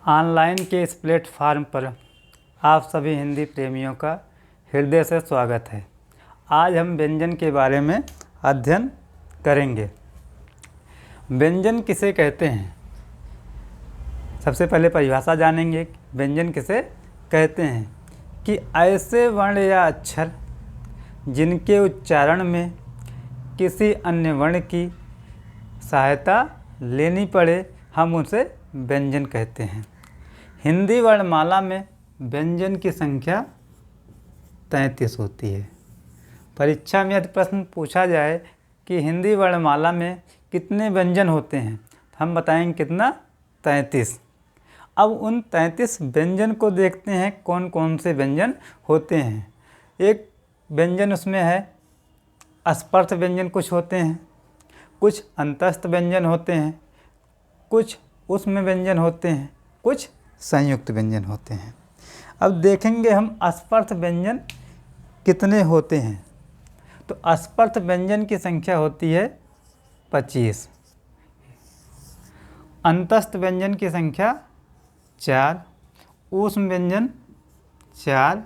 Online के इस platform पर आप सभी हिंदी प्रेमियों का हृदय से स्वागत है। आज हम व्यंजन के बारे में अध्ययन करेंगे। व्यंजन किसे कहते हैं? सबसे पहले परिभाषा जानेंगे। व्यंजन किसे कहते हैं कि ऐसे वर्ण या अक्षर जिनके उच्चारण में किसी अन्य वर्ण की सहायता लेनी पड़े, हम उसे व्यंजन कहते हैं। हिंदी वर्णमाला में व्यंजन की संख्या 33 होती है। परीक्षा में यदि प्रश्न पूछा जाए कि हिंदी वर्णमाला में कितने व्यंजन होते हैं, हम बताएंगे कितना, 33। अब उन 33 व्यंजन को देखते हैं कौन कौन से व्यंजन होते हैं। एक व्यंजन उसमें है स्पर्श व्यंजन, कुछ होते हैं, कुछ अंतस्थ व्यंजन होते हैं, कुछ उसमें व्यंजन होते हैं, कुछ संयुक्त व्यंजन होते हैं। अब देखेंगे हम स्पर्श व्यंजन कितने होते हैं। तो स्पर्श व्यंजन की संख्या होती है 25, अंतस्थ व्यंजन की संख्या 4, ऊष्म व्यंजन 4,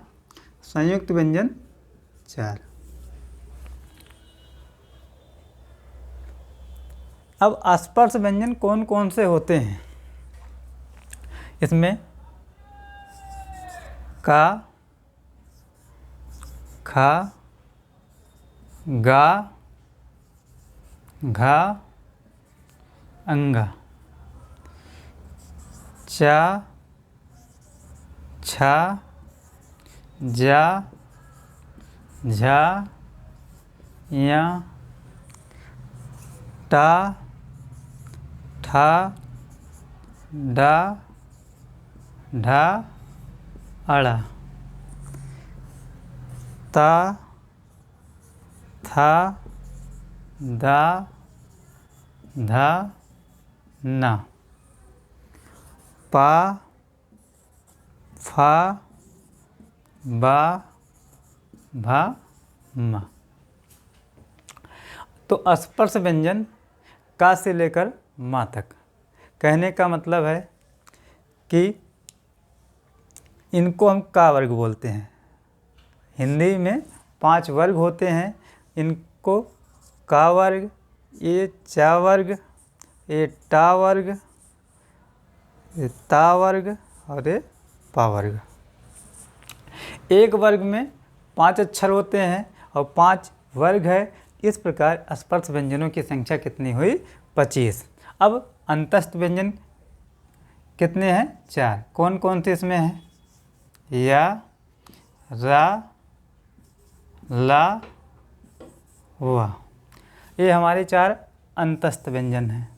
संयुक्त व्यंजन 4। अब स्पर्श व्यंजन कौन कौन से होते हैं? इसमें का, खा, गा, घा, अंगा, चा, छा, जा, झा, या, टा, ठा, डा, ढा, अड़ा, ता, था, दा, धा, ना, पा, फा, बा, भा, मा। तो स्पर्श व्यंजन का से लेकर मा तक। कहने का मतलब है कि इनको हम का वर्ग बोलते हैं। हिंदी में 5 वर्ग होते हैं। इनको का वर्ग, ये चा वर्ग, ये टा वर्ग, ये ता वर्ग और ये पा वर्ग। एक वर्ग में 5 अक्षर होते हैं और 5 वर्ग है। इस प्रकार स्पर्श व्यंजनों की संख्या कितनी हुई? 25। अब अंतस्थ व्यंजन कितने हैं? 4। कौन कौन से इसमें हैं? या, रा, ला, वा। ये हमारे 4 अंतस्थ व्यंजन हैं।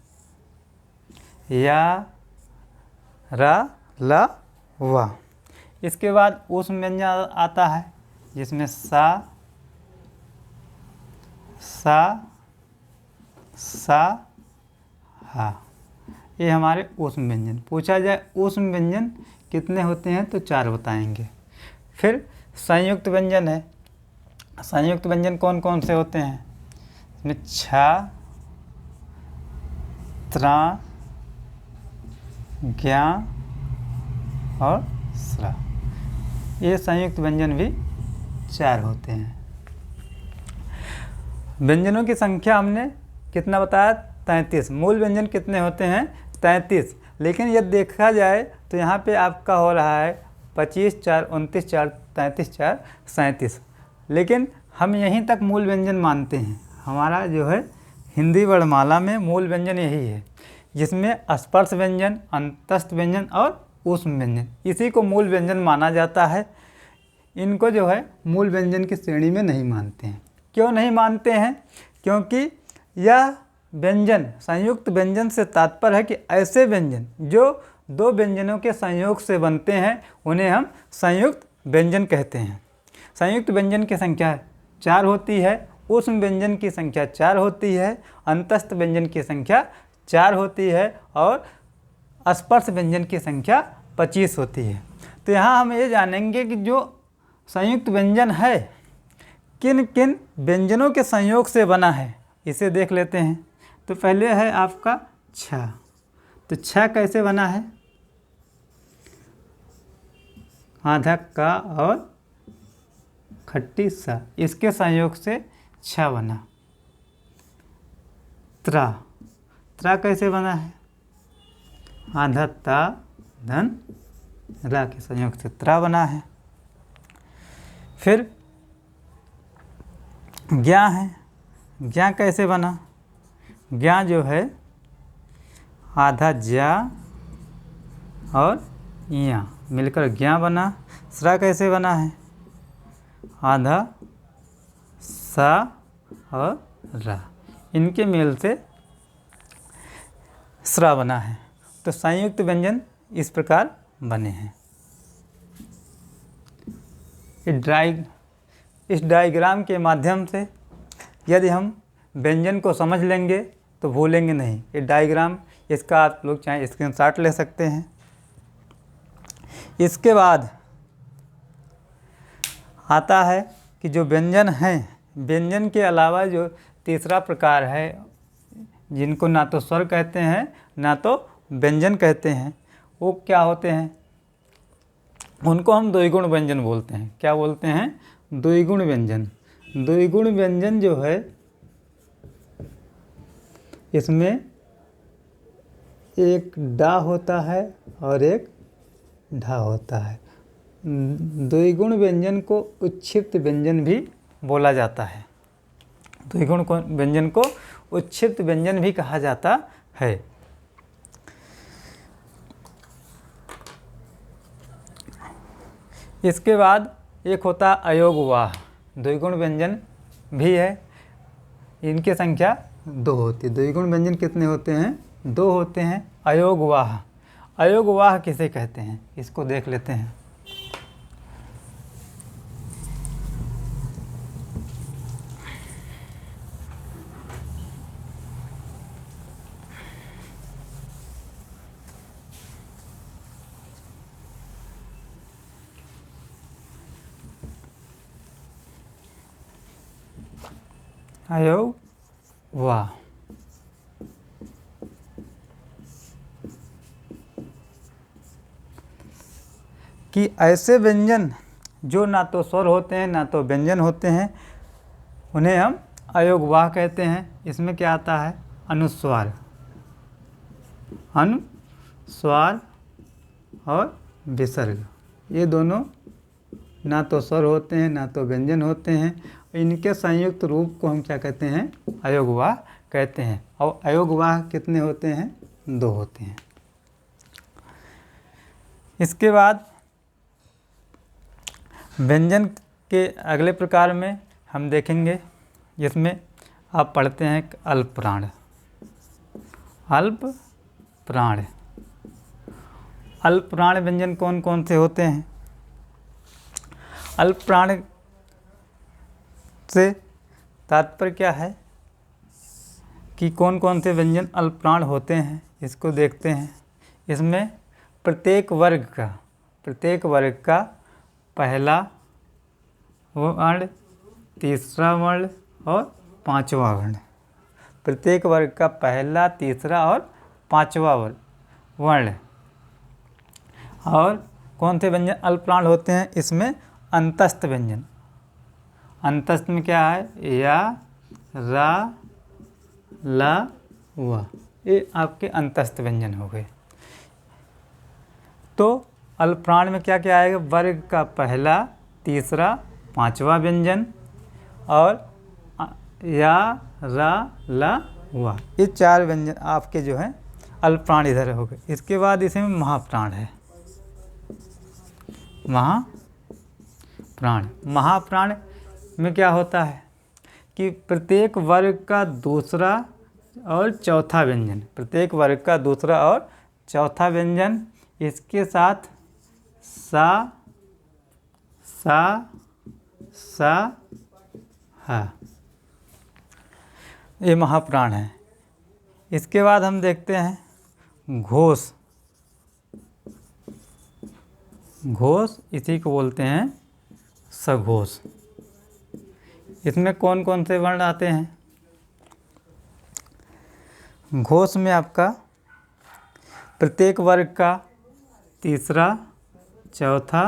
या, रा, ला, वा। इसके बाद ऊष्म व्यंजन आता है जिसमें सा, सा, हा। ये हमारे ऊष्म व्यंजन। पूछा जाए ऊष्म व्यंजन कितने होते हैं तो 4 बताएंगे। फिर संयुक्त व्यंजन है। संयुक्त व्यंजन कौन कौन से होते हैं? इसमें छा, त्रा, ज्ञा और स्रा। ये संयुक्त व्यंजन भी 4 होते हैं। व्यंजनों की संख्या हमने कितना बताया? 33। मूल व्यंजन कितने होते हैं? 33। लेकिन यदि देखा जाए तो यहाँ पे आपका हो रहा है 25, 4, 29, 4, 33, 4, 37। लेकिन हम यहीं तक मूल व्यंजन मानते हैं। हमारा जो है हिंदी वर्णमाला में मूल व्यंजन यही है, जिसमें स्पर्श व्यंजन, अंतस्थ व्यंजन और ऊष्म व्यंजन, इसी को मूल व्यंजन माना जाता है। इनको जो है मूल व्यंजन की श्रेणी में नहीं मानते हैं। क्यों नहीं मानते हैं? क्योंकि यह व्यंजन, संयुक्त व्यंजन से तात्पर्य है कि ऐसे व्यंजन जो 2 व्यंजनों के संयोग से बनते हैं, उन्हें हम संयुक्त व्यंजन कहते हैं। संयुक्त व्यंजन की संख्या 4 होती है, ऊष्म व्यंजन की संख्या 4 होती है, अंतस्थ व्यंजन की संख्या 4 होती है और स्पर्श व्यंजन की संख्या 25 होती है। तो यहाँ हम ये जानेंगे कि जो संयुक्त व्यंजन है किन किन व्यंजनों के संयोग से बना है, इसे देख लेते हैं। तो पहले है आपका छ। तो छ कैसे बना है? आधा का और खट्टी सा, इसके संयोग से छ बना। त्रा, त्रा कैसे बना है? आधा ता धन रा के संयोग से त्रा बना है। फिर ज्ञा है, ज्ञा कैसे बना? ज्ञा जो है आधा ज्या और या मिलकर ज्ञा बना। स्रा कैसे बना है? आधा सा और रा, इनके मेल से स्रा बना है। तो संयुक्त व्यंजन इस प्रकार बने हैं। इस डायग्राम के माध्यम से यदि हम व्यंजन को समझ लेंगे तो भूलेंगे नहीं। ये डायग्राम, इसका आप लोग चाहे स्क्रीनशॉट ले सकते हैं। इसके बाद आता है कि जो व्यंजन हैं, व्यंजन के अलावा जो तीसरा प्रकार है, जिनको ना तो स्वर कहते हैं ना तो व्यंजन कहते हैं, वो क्या होते हैं? उनको हम द्विगुण व्यंजन बोलते हैं। क्या बोलते हैं? द्विगुण व्यंजन। द्विगुण व्यंजन जो है, इसमें एक डा होता है और एक ढा होता है। द्विगुण व्यंजन को उच्छिष्ट व्यंजन भी बोला जाता है। द्विगुण व्यंजन को उच्छिष्ट व्यंजन भी कहा जाता है। इसके बाद एक होता अयोगवाह, द्विगुण व्यंजन भी है। इनकी संख्या 2 होती है। द्विगुण व्यंजन कितने होते हैं? 2 होते हैं। अयोगवाह, अयोगवाह किसे कहते हैं? इसको देख लेते हैं। अयोगवाह, कि ऐसे व्यंजन जो ना तो स्वर होते हैं ना तो व्यंजन होते हैं, उन्हें हम अयोगवाह कहते हैं। इसमें क्या आता है? अनुस्वार, अनुस्वार और विसर्ग, ये दोनों ना तो स्वर होते हैं ना तो व्यंजन होते हैं। इनके संयुक्त रूप को हम क्या कहते हैं? अयोगवाह कहते हैं। और अयोगवाह कितने होते हैं? 2 होते हैं। इसके बाद व्यंजन के अगले प्रकार में हम देखेंगे, जिसमें आप पढ़ते हैं अल्प प्राण। अल्प प्राण, अल्प प्राण व्यंजन कौन कौन से होते हैं? अल्प प्राण से तात्पर्य क्या है कि कौन कौन से व्यंजन अल्प प्राण होते हैं, इसको देखते हैं। इसमें प्रत्येक वर्ग का पहला वर्ण, तीसरा वर्ण और पांचवा वर्ण, प्रत्येक वर्ग का पहला, तीसरा और पांचवा वर्ण। और कौन से व्यंजन अल्प प्राण होते हैं? इसमें अंतस्थ व्यंजन। अंतस्थ में क्या है? या, रा, ला, वा, ये आपके अंतस्थ व्यंजन हो गए। तो अल्प प्राण में क्या क्या आएगा? वर्ग का पहला, तीसरा, पांचवा व्यंजन और या, रा, ला, वा, ये 4 व्यंजन आपके जो हैं अल्प प्राण इधर हो गए। इसके बाद इसमें महाप्राण है। महाप्राण में क्या होता है कि प्रत्येक वर्ग का दूसरा और चौथा व्यंजन, प्रत्येक वर्ग का दूसरा और चौथा व्यंजन, इसके साथ सा, सा, सा, हा, ये महाप्राण है। इसके बाद हम देखते हैं घोष। घोष इसी को बोलते हैं सघोष। इसमें कौन कौन से वर्ण आते हैं? घोष में आपका प्रत्येक वर्ग का तीसरा, चौथा,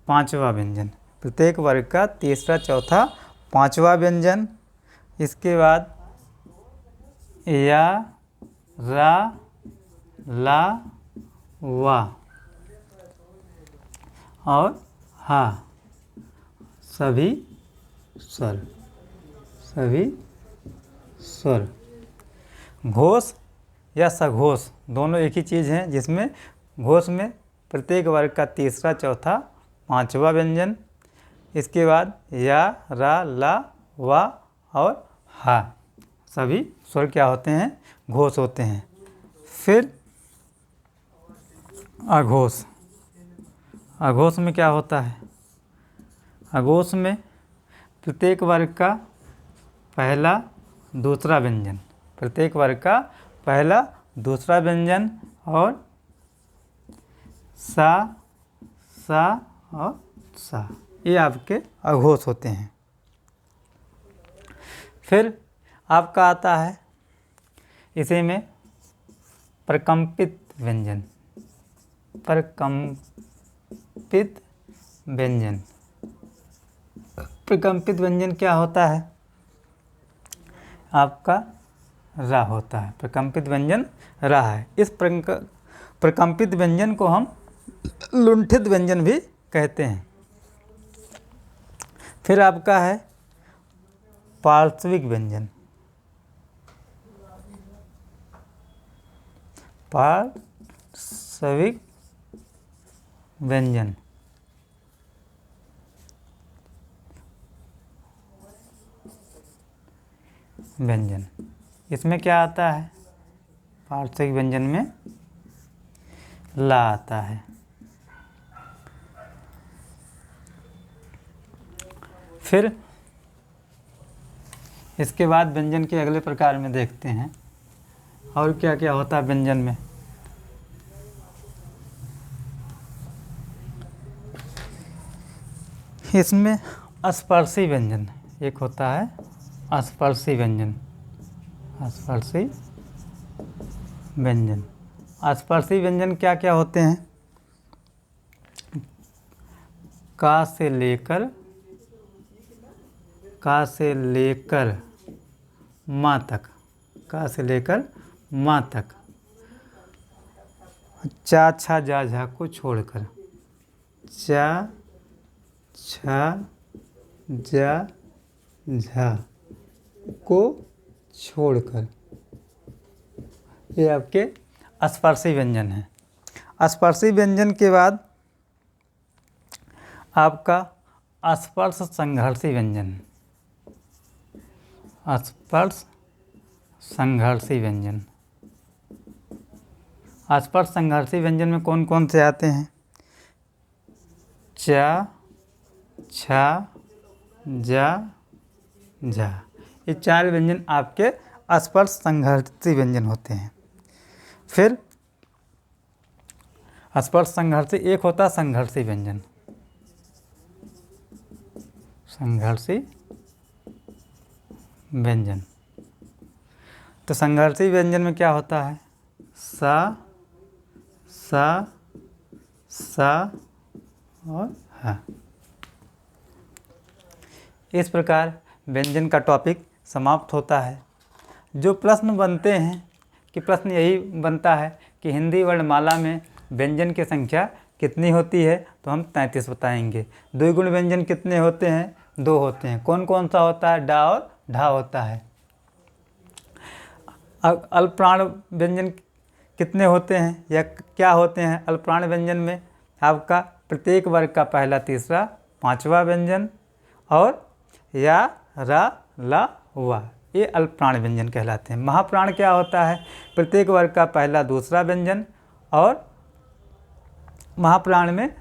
पांचवा व्यंजन, प्रत्येक वर्ग का तीसरा, चौथा, पांचवा व्यंजन। इसके बाद या, रा, ला, वा और हा, सभी स्वर, सभी स्वर। घोष या सघोष दोनों एक ही चीज़ हैं, जिसमें घोष में प्रत्येक वर्ग का तीसरा, चौथा, पांचवा व्यंजन। इसके बाद या, रा, ला, वा और हा, सभी स्वर क्या होते हैं? घोष होते हैं। फिर अघोष। अघोष में क्या होता है? अघोष में प्रत्येक वर्ग का पहला, दूसरा व्यंजन, प्रत्येक वर्ग का पहला, दूसरा व्यंजन और सा, सा और सा, ये आपके अघोष होते हैं। फिर आपका आता है इसी में प्रकंपित व्यंजन, प्रकंपित व्यंजन। प्रकंपित व्यंजन क्या होता है? आपका रा होता है, प्रकंपित व्यंजन रा है। इस प्रकंपित व्यंजन को हम लुंठित व्यंजन भी कहते हैं। फिर आपका है पार्श्विक व्यंजन, पार्श्विक व्यंजन। व्यंजन इसमें क्या आता है? पार्श्विक व्यंजन में ला आता है। फिर इसके बाद व्यंजन के अगले प्रकार में देखते हैं और क्या क्या होता है व्यंजन में। इसमें स्पर्शी व्यंजन एक होता है, स्पर्शी व्यंजन, स्पर्शी व्यंजन। स्पर्शी व्यंजन क्या क्या होते हैं? का से लेकर माँ तक, का से लेकर माँ तक। चा, छा, जा, झा को छोड़कर, चा, छा, जा, झा को छोड़कर, ये आपके स्पर्शी व्यंजन हैं। स्पर्शी व्यंजन के बाद आपका स्पर्श संघर्षी व्यंजन, स्पर्श संघर्षी व्यंजन। स्पर्श संघर्षी व्यंजन में कौन कौन से आते हैं? चा, छा, जा, झा, ये चार व्यंजन आपके स्पर्श संघर्षी व्यंजन होते हैं। फिर स्पर्श संघर्षी एक होता है संघर्षी व्यंजन, संघर्षी व्यंजन। तो संघर्षी व्यंजन में क्या होता है? सा, सा, सा और हा। इस प्रकार व्यंजन का टॉपिक समाप्त होता है। जो प्रश्न बनते हैं कि प्रश्न यही बनता है कि हिंदी वर्णमाला में व्यंजन की संख्या कितनी होती है, तो हम 33 बताएंगे। द्विगुण व्यंजन कितने होते हैं? 2 होते हैं। कौन कौन सा होता है? डा और ढा होता है। अल्पप्राण व्यंजन कितने होते हैं या क्या होते हैं? अल्पप्राण व्यंजन में आपका प्रत्येक वर्ग का पहला, तीसरा, पांचवा व्यंजन और या, रा, ला, वा, ये अल्पप्राण व्यंजन कहलाते हैं। महाप्राण क्या होता है? प्रत्येक वर्ग का पहला, दूसरा व्यंजन और महाप्राण में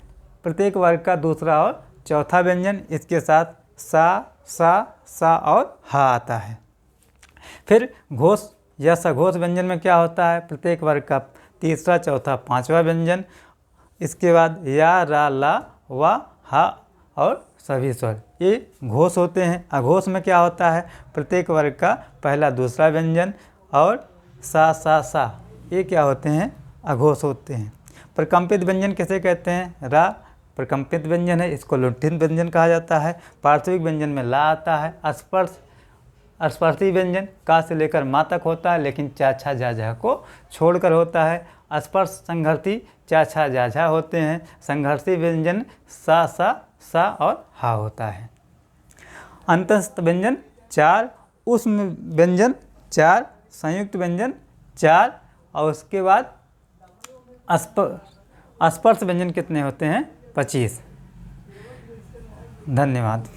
प्रत्येक वर्ग का दूसरा और चौथा व्यंजन, इसके साथ सा, सा और हा आता है। फिर घोष या सघोष व्यंजन में क्या होता है? प्रत्येक वर्ग का तीसरा, चौथा, पांचवा व्यंजन, इसके बाद या, रा, ला, वा, हा और सभी स्वर, ये घोष होते हैं। अघोष में क्या होता है? प्रत्येक वर्ग का पहला, दूसरा व्यंजन और सा, ये क्या होते हैं? अघोष होते हैं। प्रकंपित व्यंजन किसे कहते हैं? रा, प्रकम्पित व्यंजन है, इसको लुंठित व्यंजन कहा जाता है। पार्श्विक व्यंजन में ला आता है। स्पर्शी व्यंजन का से लेकर मा तक होता है, लेकिन चा छा जा झा को छोड़कर होता है। स्पर्श संघर्ती चा छा जा झा होते हैं। संघर्षी व्यंजन सा और हा होता है। अंतस्थ व्यंजन 4, उष्म व्यंजन 4, संयुक्त व्यंजन 4 और उसके बाद स्पर्श व्यंजन कितने होते हैं? 25। धन्यवाद।